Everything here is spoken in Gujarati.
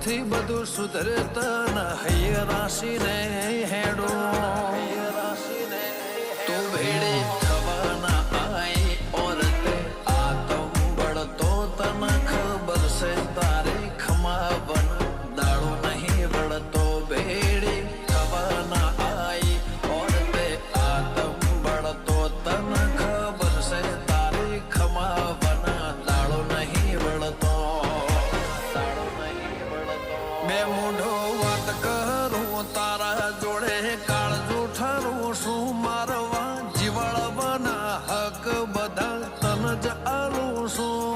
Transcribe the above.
થી બધું સુધરતા ન હૈયા રાશિ ને હેડો તો ભેડે થવાના આઈ ઓરતે આતમ બળતો તને ખબર છે તારે ખમાવન દાડો નહીં બળતો ભેડે થવાના આઈ ઓરતે આતમ બળતો તને ખબર છે તારે ખમાવન દાડો નહીં બળતો બે મૂઢો વાત કરું તારા જોડે કાળ જૂઠારું શું મારવા જીવાળવાના હક બધા તન જ આલું છું